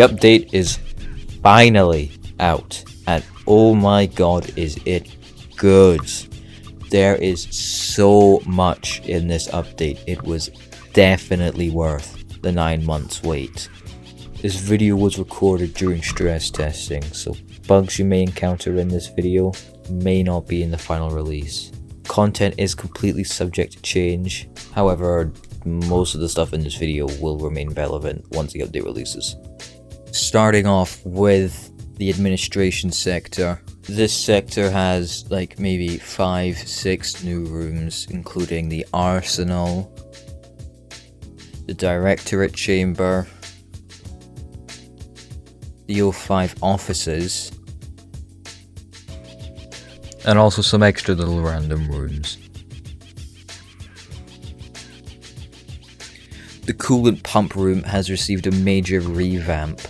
The update is finally out, and oh my god, is it good. There is so much in this update. It was definitely worth the 9 months wait. This video was recorded during stress testing, so bugs you may encounter in this video may not be in the final release. Content is completely subject to change, however, most of the stuff in this video will remain relevant once the update releases. Starting off with the administration sector. This sector has like maybe 5-6 new rooms, including the arsenal, the directorate chamber, the O5 offices, and also some extra little random rooms. The coolant pump room has received a major revamp.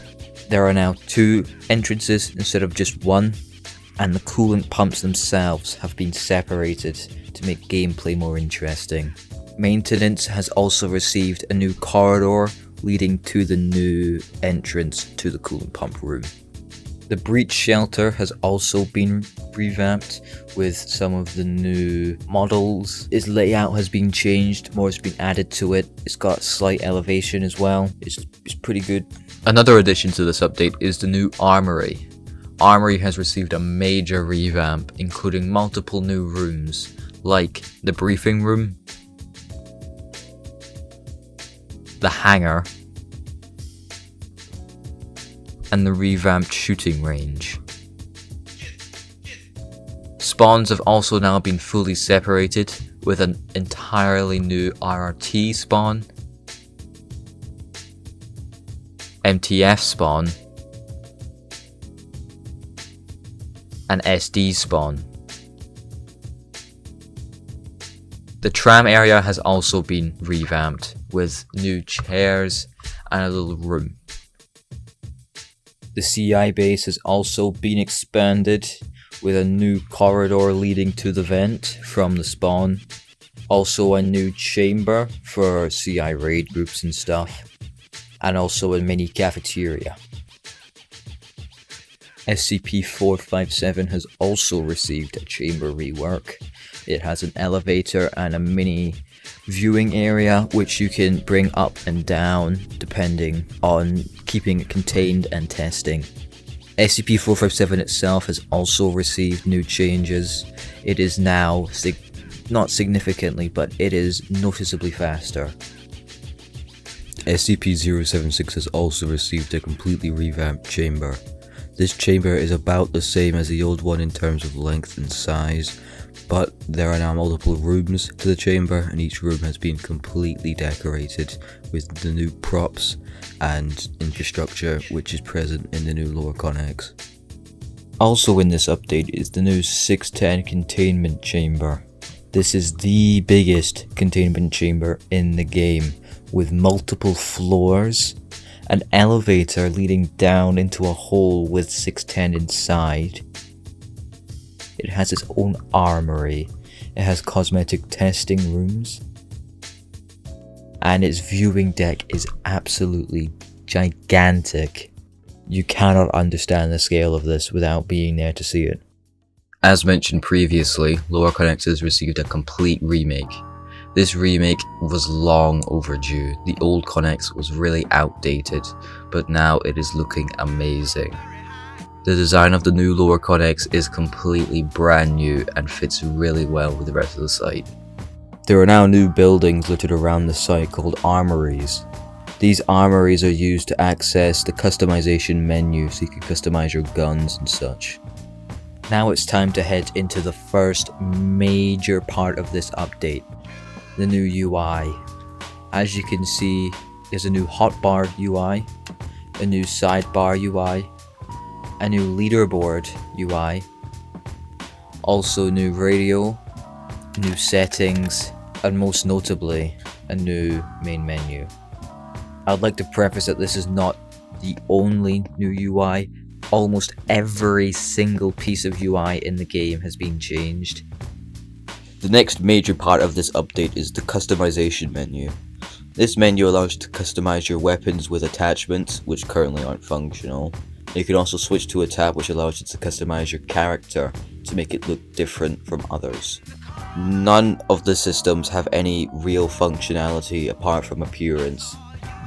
There are now 2 entrances instead of just 1, and the coolant pumps themselves have been separated to make gameplay more interesting. Maintenance has also received a new corridor leading to the new entrance to the coolant pump room. The breach shelter has also been revamped with some of the new models. Its layout has been changed, more has been added to it. It's got slight elevation as well. It's pretty good. Another addition to this update is the new Armory. Armory has received a major revamp, including multiple new rooms, like the briefing room, the hangar, and the revamped shooting range. Spawns have also now been fully separated with an entirely new RRT spawn, MTF spawn, and SD spawn. The tram area has also been revamped with new chairs and a little room. The CI base has also been expanded with a new corridor leading to the vent from the spawn. Also a new chamber for CI raid groups and stuff. And also a mini cafeteria. SCP-457 has also received a chamber rework. It has an elevator and a mini viewing area which you can bring up and down depending on keeping it contained and testing. SCP-457 itself has also received new changes. It is now, not significantly, but it is noticeably faster. SCP-076 has also received a completely revamped chamber. This chamber is about the same as the old one in terms of length and size, but there are now multiple rooms to the chamber, and each room has been completely decorated with the new props and infrastructure which is present in the new lower CON-X. Also in this update is the new 610 containment chamber. This is the biggest containment chamber in the game, with multiple floors, an elevator leading down into a hole with 610 inside. It has its own armory, it has cosmetic testing rooms, and its viewing deck is absolutely gigantic. You cannot understand the scale of this without being there to see it. As mentioned previously, Lower CON-X has received a complete remake. This remake was long overdue. The old CON-X was really outdated, but now it is looking amazing. The design of the new Lower CON-X is completely brand new and fits really well with the rest of the site. There are now new buildings littered around the site called armories. These armories are used to access the customization menu so you can customize your guns and such. Now it's time to head into the first major part of this update, the new UI. As you can see, there's a new hotbar UI, a new sidebar UI, a new leaderboard UI, also new radio, new settings, and most notably, a new main menu. I'd like to preface that this is not the only new UI. Almost every single piece of UI in the game has been changed. The next major part of this update is the customization menu. This menu allows you to customize your weapons with attachments, which currently aren't functional. You can also switch to a tab which allows you to customize your character to make it look different from others. None of the systems have any real functionality apart from appearance,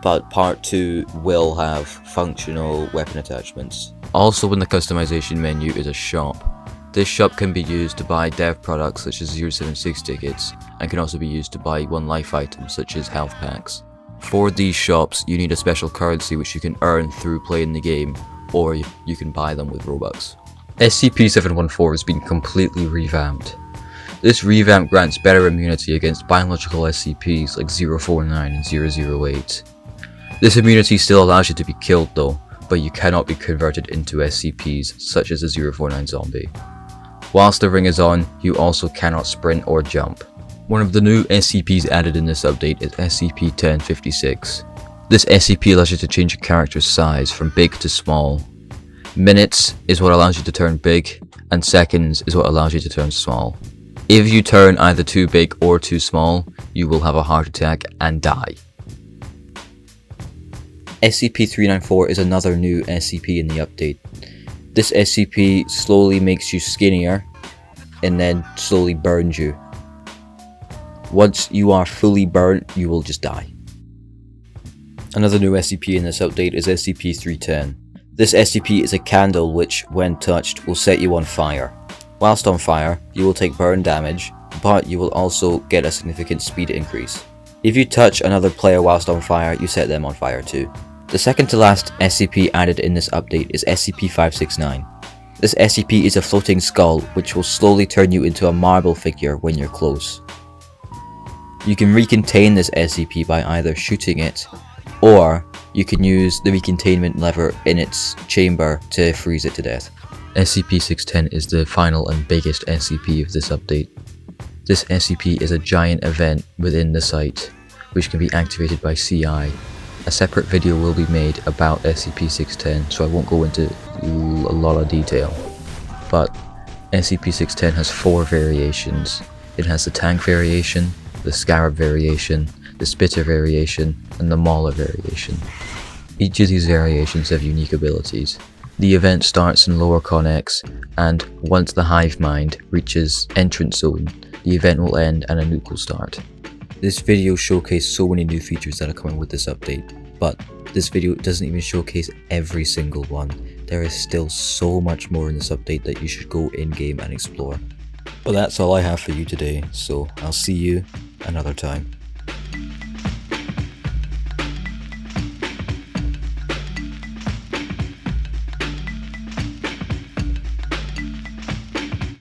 but Part 2 will have functional weapon attachments. Also in the customization menu is a shop. This shop can be used to buy dev products such as 076 tickets, and can also be used to buy one life items such as health packs. For these shops, you need a special currency which you can earn through playing the game, or you can buy them with Robux. SCP-714 has been completely revamped. This revamp grants better immunity against biological SCPs like 049 and 008. This immunity still allows you to be killed though, but you cannot be converted into SCPs such as a 049 zombie. Whilst the ring is on, you also cannot sprint or jump. One of the new SCPs added in this update is SCP-1056. This SCP allows you to change your character's size from big to small. Minutes is what allows you to turn big, and seconds is what allows you to turn small. If you turn either too big or too small, you will have a heart attack and die. SCP-394 is another new SCP in the update. This SCP slowly makes you skinnier and then slowly burns you. Once you are fully burnt, you will just die. Another new SCP in this update is SCP-310. This SCP is a candle which, when touched, will set you on fire. Whilst on fire, you will take burn damage, but you will also get a significant speed increase. If you touch another player whilst on fire, you set them on fire too. The second to last SCP added in this update is SCP-569. This SCP is a floating skull which will slowly turn you into a marble figure when you're close. You can recontain this SCP by either shooting it, or you can use the recontainment lever in its chamber to freeze it to death. SCP-610 is the final and biggest SCP of this update. This SCP is a giant event within the site, which can be activated by CI. A separate video will be made about SCP-610, so I won't go into a lot of detail. But SCP-610 has 4 variations. It has the tank variation, the scarab variation, the spitter variation, and the mauler variation. Each of these variations have unique abilities. The event starts in Lower CON-X, and once the hive mind reaches entrance zone, the event will end and a nuke will start. This video showcased so many new features that are coming with this update, but this video doesn't even showcase every single one. There is still so much more in this update that you should go in-game and explore. But that's all I have for you today, so I'll see you another time.